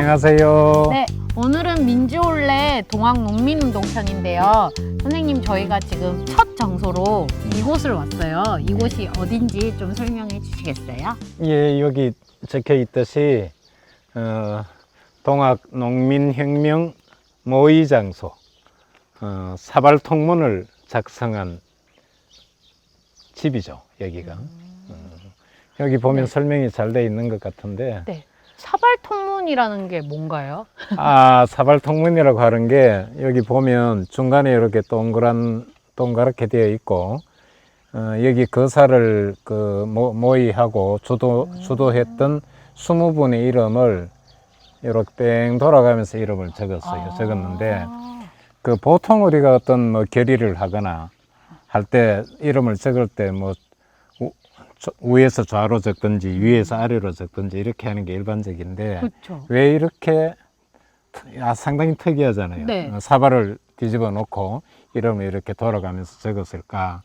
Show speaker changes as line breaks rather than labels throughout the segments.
안녕하세요.
네, 오늘은 민주올레 동학농민운동편인데요. 선생님, 저희가 지금 첫 장소로 이곳을 왔어요. 이곳이 어딘지 좀 설명해 주시겠어요?
예, 여기 적혀 있듯이 동학농민혁명 모의 장소 사발통문을 작성한 집이죠, 여기가. 여기 보면
네.
설명이 잘 돼 있는 것 같은데
네. 사발통문이라는 게 뭔가요?
사발통문이라고 하는 게 여기 보면 중간에 이렇게 동그랗게 되어 있고 여기 거사를 모의하고 주도했던 20분의 이름을 이렇게 땡 돌아가면서 이름을 적었는데 보통 우리가 어떤 결의를 하거나 할 때 이름을 적을 때 위에서 좌로 적든지 위에서 아래로 적든지 이렇게 하는 게 일반적인데
그렇죠.
왜 이렇게 상당히 특이하잖아요.
네.
사발을 뒤집어 놓고 이름을 이렇게 돌아가면서 적었을까?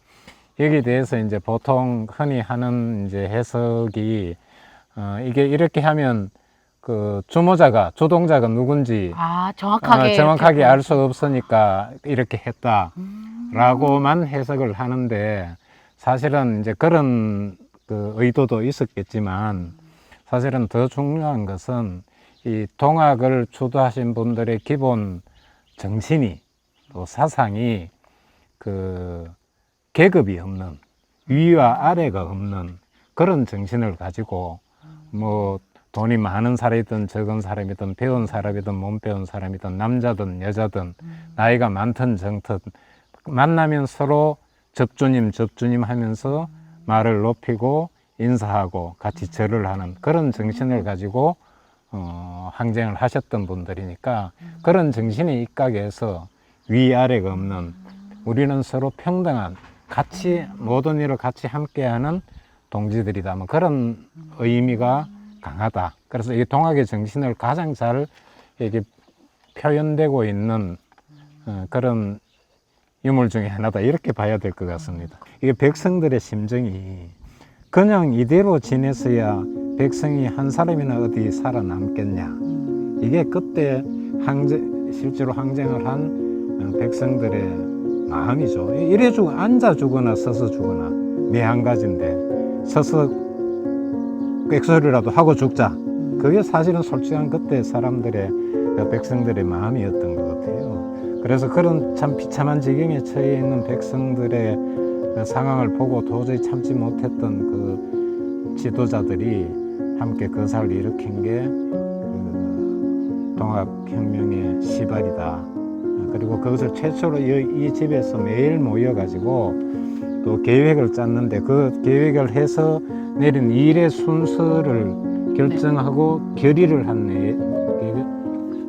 여기에 대해서 이제 보통 흔히 하는 이제 해석이 이게 이렇게 하면 주동자가 누군지
정확하게
알 수 없으니까 이렇게 했다라고만 해석을 하는데 사실은 이제 그런 의도도 있었겠지만 사실은 더 중요한 것은 이 동학을 주도하신 분들의 기본 정신이 또 사상이 계급이 없는 위와 아래가 없는 그런 정신을 가지고 돈이 많은 사람이든 적은 사람이든 배운 사람이든 못 배운 사람이든 남자든 여자든 나이가 많든 적든 만나면 서로 접주님 하면서 말을 높이고 인사하고 같이 절을 하는 그런 정신을 가지고 항쟁을 하셨던 분들이니까 그런 정신에 입각해서 위아래가 없는 우리는 서로 평등한 같이 모든 일을 같이 함께하는 동지들이다. 그런 의미가 강하다. 그래서 이 동학의 정신을 가장 잘 이게 표현되고 있는 그런 유물 중에 하나다. 이렇게 봐야 될 것 같습니다. 이게 백성들의 심정이 그냥 이대로 지냈어야 백성이 한 사람이나 어디 살아남겠냐. 이게 그때 실제로 항쟁을 한 백성들의 마음이죠. 이래 앉아 죽거나 서서 죽거나 매 한 가지인데 서서 꽥소리라도 하고 죽자. 그게 사실은 솔직한 그때 백성들의 마음이었던 것 같아요. 그래서 그런 참 비참한 지경에 처해 있는 백성들의 상황을 보고 도저히 참지 못했던 지도자들이 함께 거사를 일으킨 게 동학혁명의 시발이다. 그리고 그것을 최초로 이 집에서 매일 모여가지고 또 계획을 짰는데 그 계획을 해서 내린 일의 순서를 결정하고 결의를 한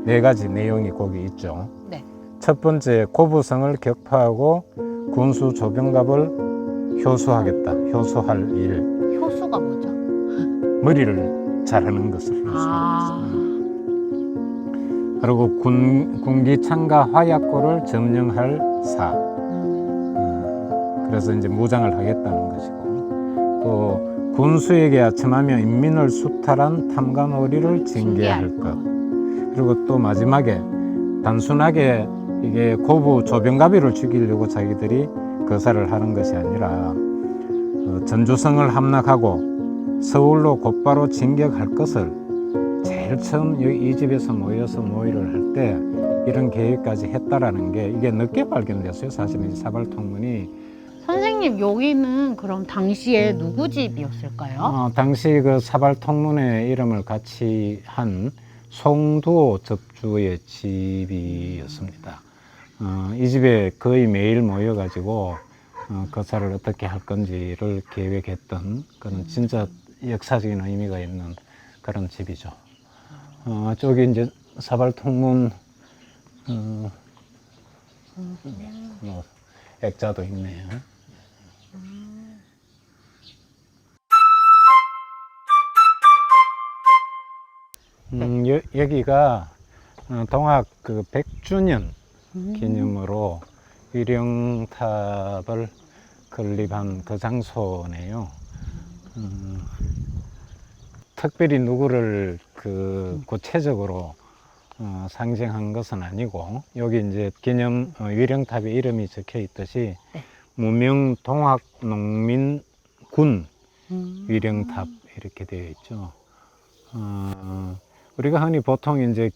네 가지 내용이 거기 있죠.
네.
첫 번째, 고부성을 격파하고 군수 조병갑을 효수할 일.
효수가 뭐죠?
머리를 잘하는 것을 효수합니다. 그리고 군기 창가 화약고를 점령할 사. 그래서 이제 무장을 하겠다는 것이고, 또 군수에게 아첨하며 인민을 수탈한 탐관오리를 징계할 것. 그리고 또 마지막에 단순하게 이게 고부 조병가비를 죽이려고 자기들이 거사를 하는 것이 아니라 전주성을 함락하고 서울로 곧바로 진격할 것을 제일 처음 이 집에서 모여서 모의를 할 때 이런 계획까지 했다라는 게 이게 늦게 발견됐어요. 사실은 이 사발통문이.
선생님, 여기는 그럼 당시에 누구 집이었을까요?
당시 그 사발통문의 이름을 같이 한 송두호 접주의 집이었습니다. 이 집에 거의 매일 모여가지고 거사를 어떻게 할 건지를 계획했던 그런 진짜 역사적인 의미가 있는 그런 집이죠. 저기 이제 사발통문 액자도 있네요. 여기가 동학 100주년 기념으로 위령탑을 건립한 그 장소네요. 특별히 누구를 구체적으로 상징한 것은 아니고 여기 이제 기념 위령탑에 이름이 적혀 있듯이
네.
무명 동학 농민군 위령탑 이렇게 되어 있죠. 우리가 흔히 보통 이제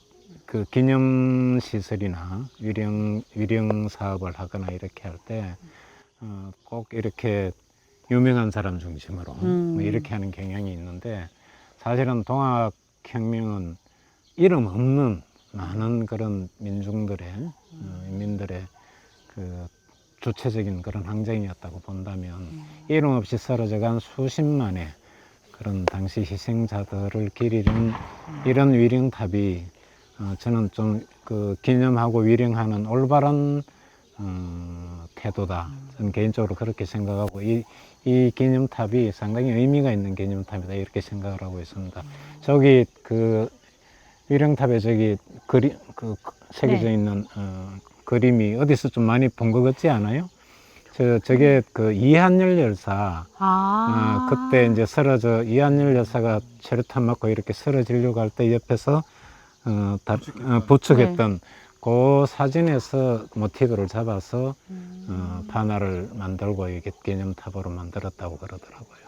그 기념 시설이나 위령 사업을 하거나 이렇게 할 때 꼭 이렇게 유명한 사람 중심으로 뭐 이렇게 하는 경향이 있는데 사실은 동학혁명은 이름 없는 많은 그런 인민들의 그 주체적인 그런 항쟁이었다고 본다면 이름 없이 사라져간 수십만의 그런 당시 희생자들을 기리는 이런 위령탑이 저는 좀 그 기념하고 위령하는 올바른 태도다. 저는 개인적으로 그렇게 생각하고 이 기념탑이 상당히 의미가 있는 기념탑이다 이렇게 생각을 하고 있습니다. 저기 그 위령탑에 저기 새겨져
네.
있는 그림이 어디서 좀 많이 본 것 같지 않아요? 저게 그 이한열 열사 그때 이제 이한열 여사가 체류탄 맞고 이렇게 쓰러지려고 할 때 옆에서 부축했던 그 사진에서 모티브를 잡아서 반화를 만들고 이게 기념탑으로 만들었다고 그러더라고요.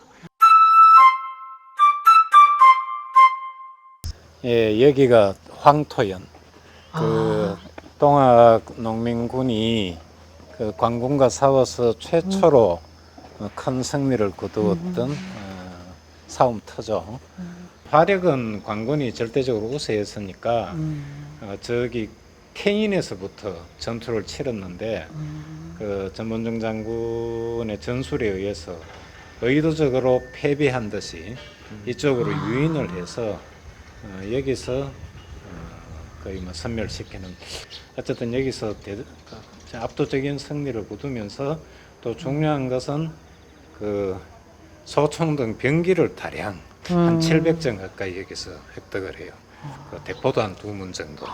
예, 여기가 황토연. 그 동학 농민군이 그 관군과 싸워서 최초로 큰 승리를 거두었던 싸움터죠. 화력은 관군이 절대적으로 우세했으니까 저기 케인에서부터 전투를 치렀는데 그 전문정 장군의 전술에 의해서 의도적으로 패배한 듯이 이쪽으로 유인을 해서 여기서 거의 뭐 섬멸시키는 어쨌든 여기서 압도적인 승리를 거두면서 또 중요한 것은 그 소총등 병기를 다량 한 700정 가까이 여기서 획득을 해요. 그 대포도 한 2문 정도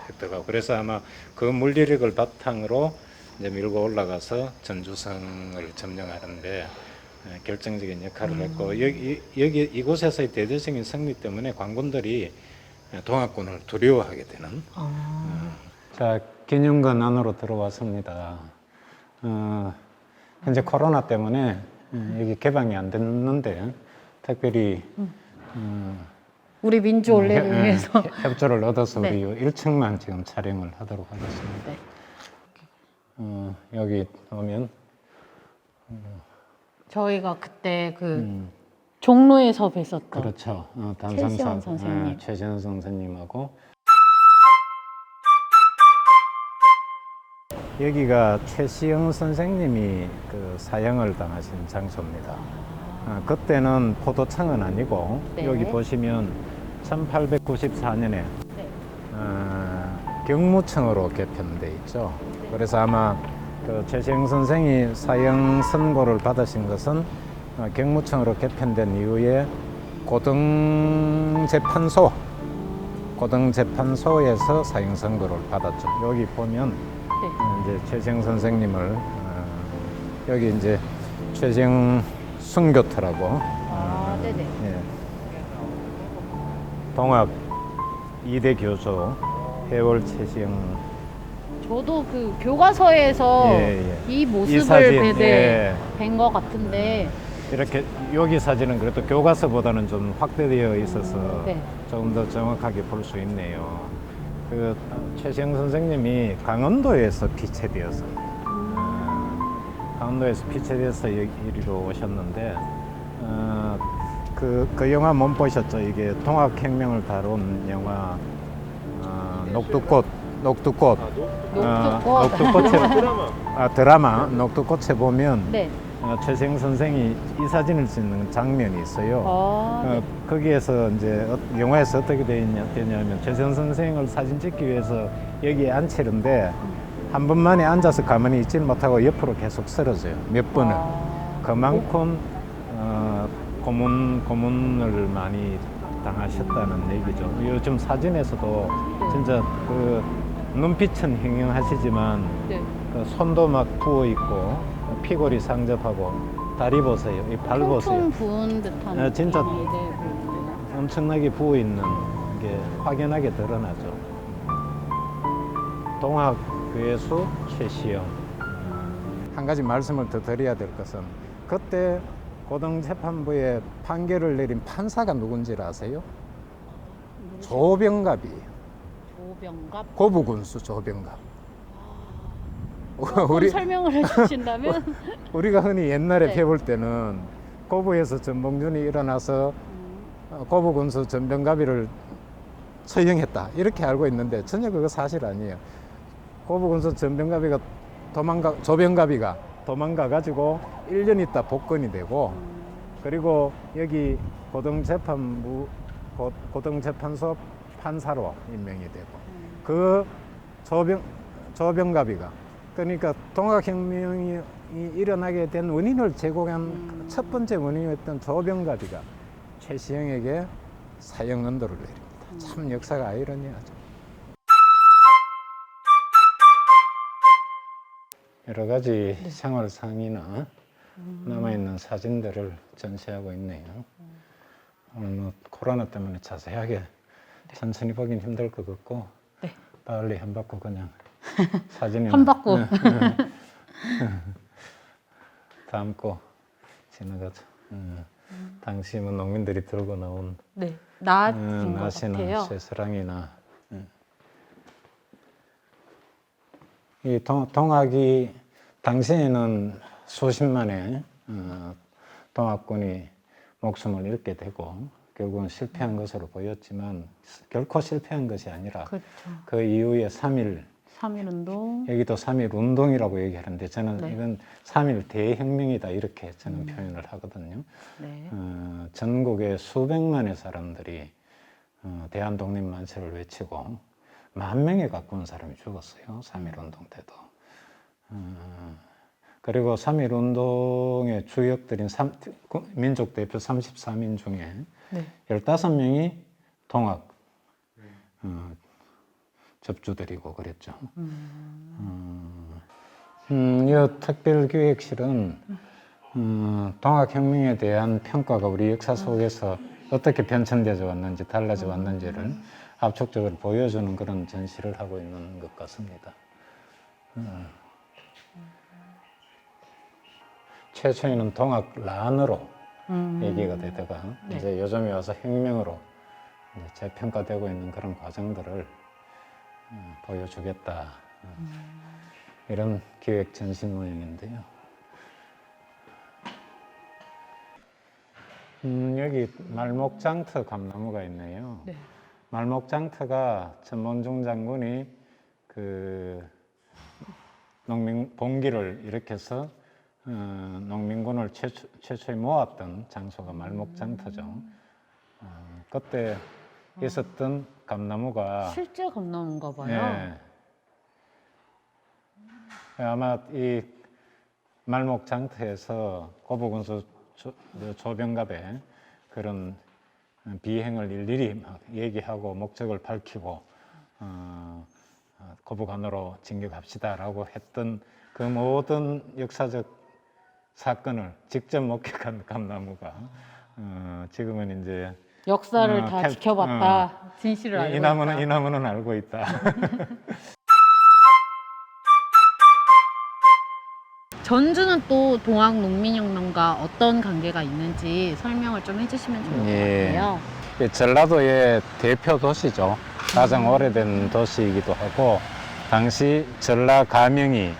획득하고 그래서 아마 그 물리력을 바탕으로 이제 밀고 올라가서 전주성을 점령하는데 결정적인 역할을 했고 여기 이곳에서의 대대적인 승리 때문에 관군들이 동학군을 두려워하게 되는. 자, 기념관 안으로 들어왔습니다. 현재 코로나 때문에 여기 개방이 안 됐는데 특별히
우리 민주올레를 위해서
협조를 얻어서
네.
우리 1층만 지금 촬영을 하도록 하겠습니다.
네.
여기 오면
저희가 그때 그 종로에서 뵀었던
그렇죠.
최시원 선생님.
최시원 선생님하고 여기가 최시영 선생님이 그 사형을 당하신 장소입니다. 그때는 포도청은 아니고
네.
여기 보시면 1894년에
네.
경무청으로 개편돼 있죠. 그래서 아마 그 최시영 선생이 사형 선고를 받으신 것은 경무청으로 개편된 이후에 고등재판소에서 사형 선고를 받았죠. 여기 보면 이제 최시영 선생님을 여기 이제 최시영 순교터라고
네네.
예. 동학 2대 교수 해월 최시영
저도 그 교과서에서 이 모습을
사진,
뵌 것 같은데
이렇게 여기 사진은 그래도 교과서보다는 좀 확대되어 있어서
네.
조금 더 정확하게 볼 수 있네요. 그 최시영 선생님이 강원도에서 피체되어서 이리로 오셨는데 그 영화 못 보셨죠? 이게 동학혁명을 다룬 영화 녹두꽃 드라마 녹두꽃에 보면
네.
최시영 선생이 이 사진을 찍는 장면이 있어요. 거기에서 이제 영화에서 어떻게 되냐면 최시영 선생을 사진 찍기 위해서 여기에 앉히는데 한 번만에 앉아서 가만히 있지 못하고 옆으로 계속 쓰러져요. 몇 번을. 그만큼 고문을 많이 당하셨다는 얘기죠. 요즘 사진에서도 진짜 그 눈빛은 행영하시지만 그 손도 막 부어 있고 피골이 상접하고 다리 보세요, 이 발 보세요.
퉁퉁 부은 듯한
진짜 엄청나게 부어 있는 게 확연하게 드러나죠. 동학교회수 최시영. 한 가지 말씀을 더 드려야 될 것은 그때 고등재판부에 판결을 내린 판사가 누군지 아세요? 조병갑이에요.
조병갑.
고부군수 조병갑.
우리 설명을 해주신다면
우리가 흔히 옛날에
네.
배울 때는 고부에서 전봉준이 일어나서 고부군수 전병갑이를 처형했다 이렇게 알고 있는데 전혀 그거 사실 아니에요. 고부군수 전병갑이가 조병갑이가 도망가 가지고 1년 있다 복권이 되고 그리고 여기 고등재판소 판사로 임명이 되고 그 조병갑이가 그러니까 동학혁명이 일어나게 된 원인을 제공한 첫 번째 원인이었던 조병갑이가 최시영에게 사형 언도를 내립니다. 참 역사가 아이러니하죠. 여러 가지 생활상이나 남아있는 사진들을 전시하고 있네요. 오늘 뭐 코로나 때문에 자세하게 천천히 보긴 힘들 것 같고
네.
빨리 한 바퀴 그냥 사진이나
한 바퀴
담고 지나가죠. 당시 뭐 농민들이 들고 나온
네. 낫인 것
낫이나
같아요.
쇠사랑이나 이 동학이 당시에는 수십만의 동학군이 목숨을 잃게 되고 결국은 실패한 것으로 보였지만 결코 실패한 것이 아니라
그렇죠.
그 이후에 3.1
3.1운동.
여기도 3.1 운동이라고 얘기하는데 저는
네.
이건 3.1 대혁명이다 이렇게 저는 표현을 하거든요.
네.
전국의 수백만의 사람들이 대한독립만세를 외치고 10,000명에 가까운 사람이 죽었어요. 3.1 운동 때도. 그리고 3.1 운동의 주역들인 민족 대표 34민 중에
네.
15명이 동학 접주들이고 그랬죠. 이 특별기획실은 동학혁명에 대한 평가가 우리 역사 속에서 어떻게 변천되어 왔는지 달라져 왔는지를 압축적으로 보여주는 그런 전시를 하고 있는 것 같습니다. 최초에는 동학란으로 얘기가 되다가
네.
이제 요즘에 와서 혁명으로 이제 재평가되고 있는 그런 과정들을 보여주겠다. 이런 기획 전시 모양인데요. 여기 말목장터 감나무가 있네요.
네.
말목장터가 전mon중 장군이 그 농민 봉기를 일으켜서 농민군을 최초에 모았던 장소가 말목장터죠. 그때 있었던 감나무가
실제 감나무인가 봐요.
예. 아마 이 말목장터에서 고부군수 조병갑의 그런 비행을 일일이 막 얘기하고 목적을 밝히고 고부간으로 진격합시다라고 했던 그 모든 역사적 사건을 직접 목격한 감나무가 지금은 이제
역사를 다 지켜봤다. 진실을 알고
이 나무는 알고 있다.
전주는 또 동학농민혁명과 어떤 관계가 있는지 설명을 좀 해주시면 좋을 것 같아요.
전라도의 대표 도시죠. 가장 오래된 도시이기도 하고 당시 전라가명이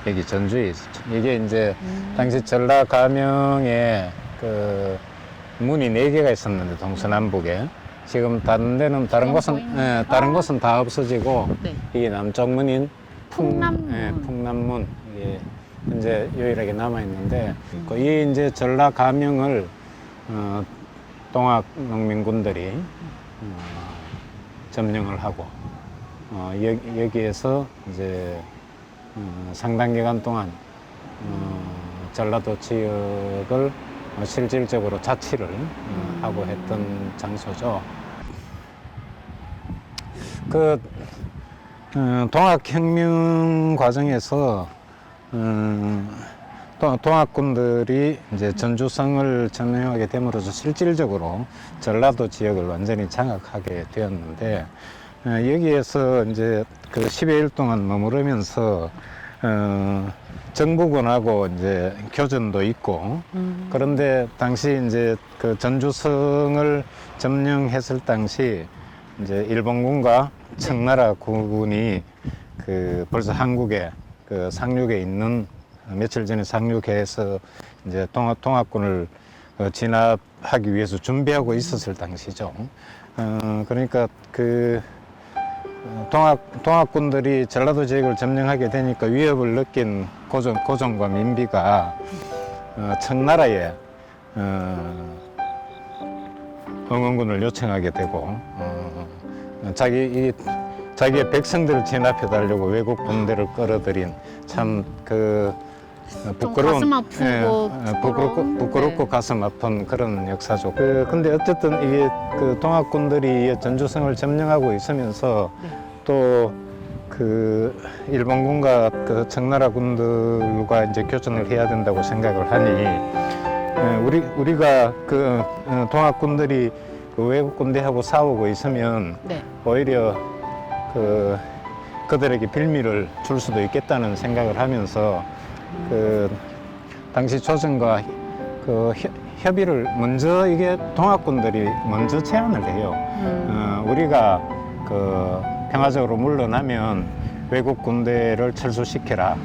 여기 전주에 있었죠. 이게 이제 당시 전라가명에 그 문이 4개가 있었는데 동서남북에 지금 다른 데는 다른 곳은 다 없어지고
네.
이게 남쪽 문인
풍남문.
풍남문 이게 현재 유일하게 남아 있는데 이 이제 전라가명을 동학 농민군들이 점령을 하고 여기에서 이제 상당 기간 동안 전라도 지역을 실질적으로 자치를 하고 했던 장소죠. 그 동학혁명 과정에서 동학군들이 이제 전주성을 점령하게 됨으로써 실질적으로 전라도 지역을 완전히 장악하게 되었는데, 여기에서 이제 그 10여 일 동안 머무르면서 정부군하고 이제 교전도 있고, 그런데 당시 이제 그 전주성을 점령했을 당시 이제 일본군과 청나라 군이 그 벌써 한국에 그 상륙에 있는, 며칠 전에 상륙해서 이제 동학군을 진압하기 위해서 준비하고 있었을 당시죠. 그러니까 그 동학군들이 전라도 지역을 점령하게 되니까 위협을 느낀 고종과 민비가 청나라에 응원군을 요청하게 되고, 자기의 백성들을 진압해 달라고 외국 군대를 끌어들인 참 그 부끄러운,
가슴 아프고
부끄럽고
네.
가슴 아픈 그런 역사죠. 근데 어쨌든 이게 그 동학군들이 전주성을 점령하고 있으면서
네.
또 그 일본군과 그 청나라 군들과 이제 교전을 해야 된다고 생각을 하니, 우리가 그 동학군들이 그 외국 군대하고 싸우고 있으면
네.
오히려 그들에게 빌미를 줄 수도 있겠다는 생각을 하면서 그 당시 조정과 그 협의를 먼저, 이게 동학군들이 먼저 제안을 해요. 우리가 그 평화적으로 물러나면 외국 군대를 철수시켜라.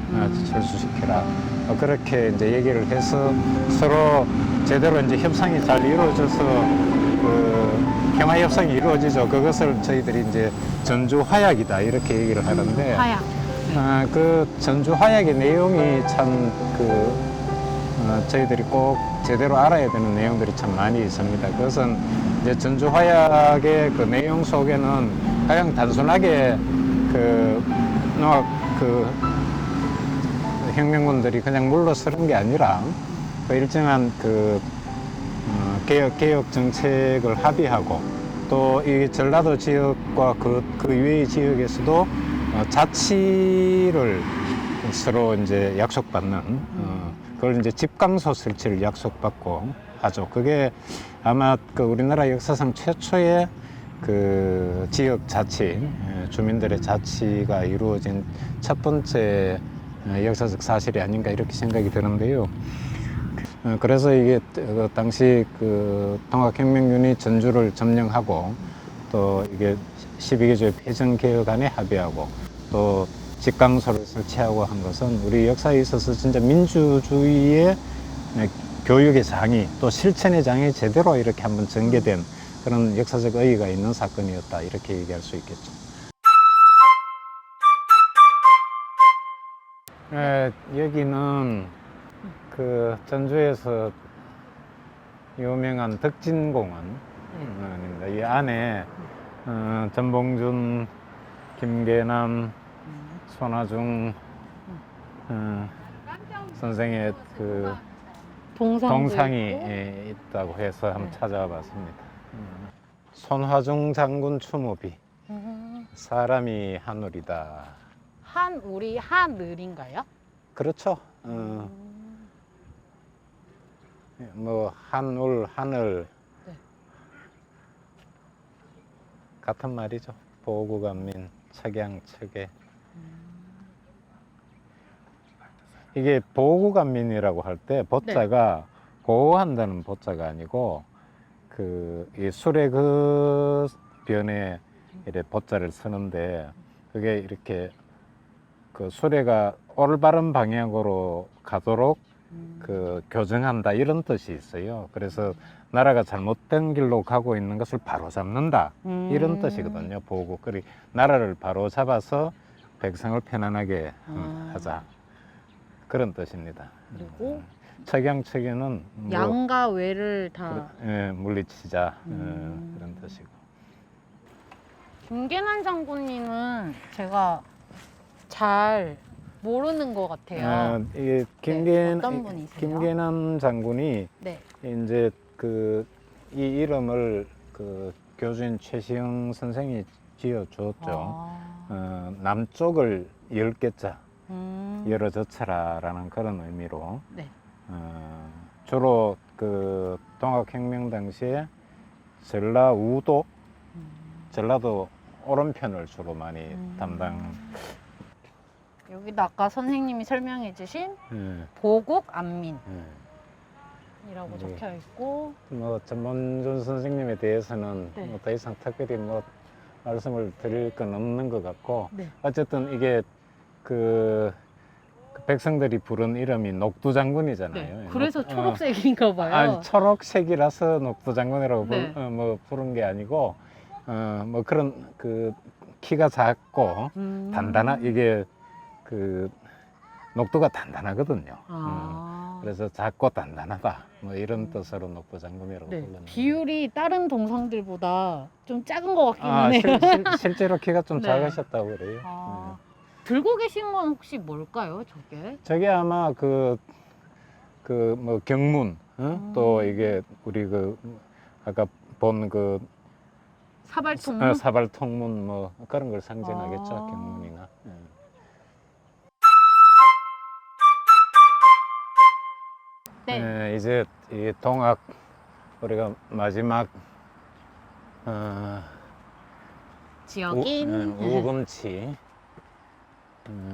그렇게 이제 얘기를 해서 서로 제대로 이제 협상이 잘 이루어져서 그 평화 협상이 이루어지죠. 그것을 저희들이 이제 전주 화약이다 이렇게 얘기를 하는데,
화약.
그 전주 화약의 내용이 참 저희들이 꼭 제대로 알아야 되는 내용들이 참 많이 있습니다. 그것은 이제 전주 화약의 그 내용 속에는 가장 단순하게 그 혁명군들이 그냥 물러서는 게 아니라 그 일정한 그 개혁 정책을 합의하고, 또 이 전라도 지역과 그 이외의 지역에서도 자치를 서로 이제 약속받는, 그걸 이제 집강소 설치를 약속받고 하죠. 그게 아마 그 우리나라 역사상 최초의 그 지역 자치, 주민들의 자치가 이루어진 첫 번째 역사적 사실이 아닌가 이렇게 생각이 드는데요. 그래서 이게 당시 그 동학혁명군이 전주를 점령하고, 또 이게 12개조의 패전개혁안에 합의하고, 또 직강소를 설치하고 한 것은 우리 역사에 있어서 진짜 민주주의의 교육의 장이, 또 실천의 장이 제대로 이렇게 한번 전개된 그런 역사적 의의가 있는 사건이었다 이렇게 얘기할 수 있겠죠. 여기는 그 전주에서 유명한 덕진공원입니다. 이 안에 전봉준, 김계남, 손화중 선생의 그 동상이 있다고 해서 한번 찾아와 봤습니다. 손화중 장군 추모비, 사람이 하늘이다.
우리 하늘인가요?
그렇죠. 뭐 한울, 하늘
네.
같은 말이죠. 보구간민, 척양척에. 이게 보구간민이라고 할 때 보자가 보호한다는 보자가 아니고, 이 술의 그 변에 이렇게 보자를 쓰는데, 그게 이렇게 그 수레가 올바른 방향으로 가도록 그 교정한다 이런 뜻이 있어요. 그래서 나라가 잘못된 길로 가고 있는 것을 바로잡는다 이런 뜻이거든요. 보고 그리 나라를 바로잡아서 백성을 편안하게 하자 그런 뜻입니다.
그리고
척양척에는 뭐
양과 외를 다
물리치자 그런 뜻이고.
김계난 장군님은 제가 잘 모르는 것 같아요.
이게
어떤 분이세요?
김계남 장군이
네.
이제 이 이름을 그 교주인 최시영 선생이 지어 주었죠. 남쪽을 10개자, 열어젖혀라라는 그런 의미로
네.
주로 그 동학혁명 당시에 전라우도, 전라도 오른편을 주로 많이 담당.
여기도 아까 선생님이 설명해 주신
예,
보국 안민이라고
네.
적혀 있고
뭐 전문준 선생님에 대해서는
네.
뭐 더 이상 특별히 뭐 말씀을 드릴 건 없는 것 같고,
네.
어쨌든 이게 그 백성들이 부른 이름이 녹두장군이잖아요.
네. 그래서 초록색인가 봐요.
아니, 초록색이라서 녹두장군이라고
네.
뭐 부른 게 아니고, 뭐 그런 그 키가 작고 이게 그 녹두가 단단하거든요. 그래서 작고 단단하다, 뭐 이런 뜻으로 녹두장군이라고
네.
불렀는데.
비율이 다른 동상들보다 좀 작은 것 같긴 해요.
실제로 키가 좀
네.
작으셨다고 그래요.
들고 계신 건 혹시 뭘까요, 저게?
저게 아마 그 뭐 경문, 또 이게 우리 그 아까 본 그
사발통?
사발통문 뭐 그런 걸 상징하겠죠,
아.
경문이나.
네.
네, 이제 이 동학 우리가 마지막
지역인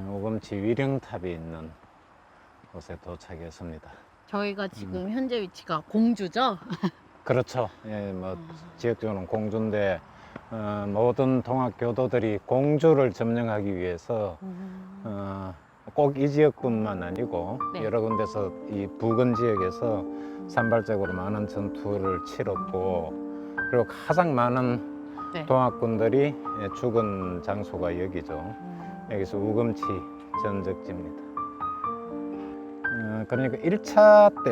우금치 위령탑이 있는 곳에 도착했습니다.
저희가 지금 현재 위치가 공주죠?
그렇죠. 예, 뭐 지역적으로는 공주인데 모든 동학 교도들이 공주를 점령하기 위해서 꼭 이 지역뿐만 아니고
네.
여러 군데서 이 부근 지역에서 산발적으로 많은 전투를 치렀고, 그리고 가장 많은
네.
동학군들이 죽은 장소가 여기죠. 여기서 우금치 전적지입니다. 그러니까 1차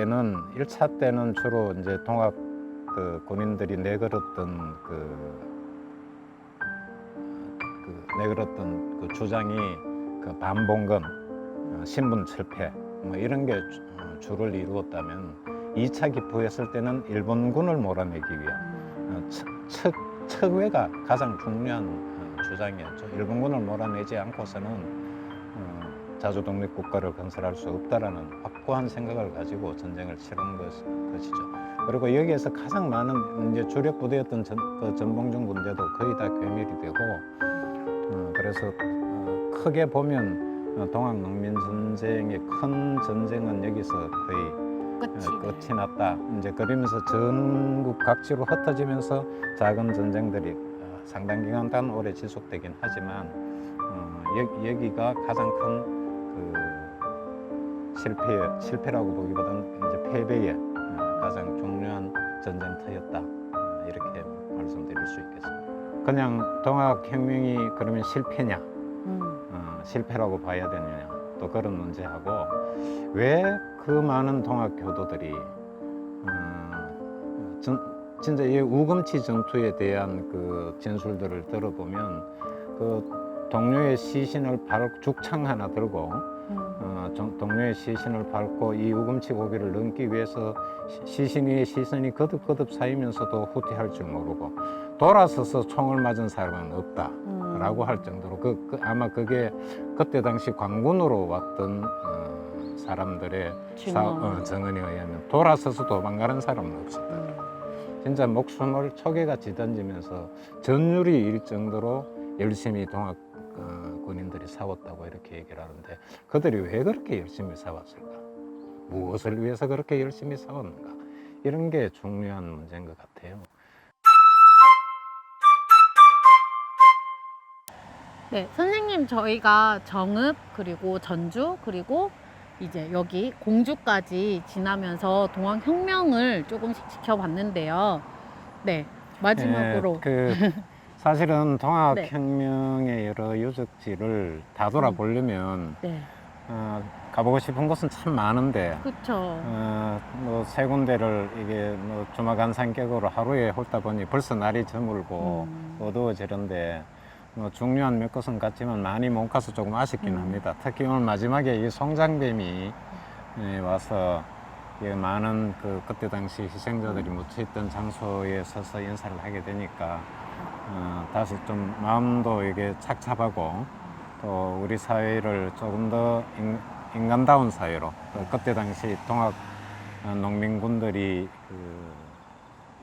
때는 주로 이제 동학 그 군인들이 내걸었던 내걸었던 그 주장이 그 반봉건, 신분 철폐 뭐 이런 게 주를 이루었다면, 2차 기포했을 때는 일본군을 몰아내기 위한 척외가 가장 중요한 주장이었죠. 일본군을 몰아내지 않고서는 자주 독립국가를 건설할 수 없다라는 확고한 생각을 가지고 전쟁을 치른 것이죠. 그리고 여기에서 가장 많은 이제 주력 부대였던 전봉중 군대도 거의 다 괴멸이 되고, 그래서 크게 보면 동학농민전쟁의 큰 전쟁은 여기서 거의 끝이 났다. 이제 그러면서 전국 각지로 흩어지면서 작은 전쟁들이 상당 기간 동안 오래 지속되긴 하지만, 여기가 가장 큰 그 실패라고 보기보다는 이제 패배의 가장 중요한 전쟁터였다, 이렇게 말씀드릴 수 있겠습니다. 그냥 동학혁명이 그러면 실패냐, 실패라고 봐야 되느냐, 또 그런 문제하고, 왜 그 많은 동학 교도들이 진짜 이 우금치 전투에 대한 그 진술들을 들어보면, 그 동료의 시신을 죽창 하나 들고 동료의 시신을 밟고 이 우금치 고비를 넘기 위해서 시신 위에 시선이 거듭거듭 쌓이면서도 후퇴할 줄 모르고 돌아서서 총을 맞은 사람은 없다라고 할 정도로 아마 그게 그때 당시 관군으로 왔던 사람들의 증언에 의하면 돌아서서 도망가는 사람은 없었다. 진짜 목숨을 초계같이 던지면서 전율이 일 정도로 열심히 동학 군인들이 싸웠다고 이렇게 얘기를 하는데, 그들이 왜 그렇게 열심히 싸웠을까? 무엇을 위해서 그렇게 열심히 싸웠는가? 이런 게 중요한 문제인 것 같아요.
네, 선생님, 저희가 정읍, 그리고 전주, 그리고 이제 여기 공주까지 지나면서 동학혁명을 조금씩 지켜봤는데요. 네, 마지막으로.
사실은 동학혁명의 여러 유적지를 다 돌아보려면
네,
가보고 싶은 곳은 참 많은데,
그쵸.
뭐 세 군데를 이게 뭐 주마간 산격으로 하루에 훑다 보니 벌써 날이 저물고 어두워지는데, 뭐 중요한 몇 곳은 갔지만 많이 못 가서 조금 아쉽긴 합니다. 특히 오늘 마지막에 이 송장뱀이 와서 많은 그때 당시 희생자들이 묻혀있던 장소에 서서 인사를 하게 되니까 다시 좀 마음도 이게 착잡하고 또 우리 사회를 조금 더 인간다운 사회로 또 그때 당시 동학 농민군들이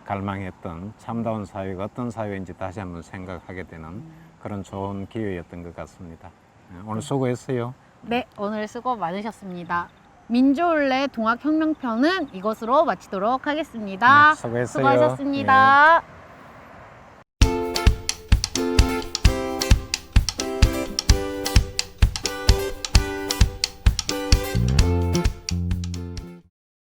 갈망했던 참다운 사회가 어떤 사회인지 다시 한번 생각하게 되는 그런 좋은 기회였던 것 같습니다. 오늘 수고했어요.
네, 오늘 수고 많으셨습니다. 민주올레 동학혁명편은 이것으로 마치도록 하겠습니다.
네, 수고했어요.
수고하셨습니다.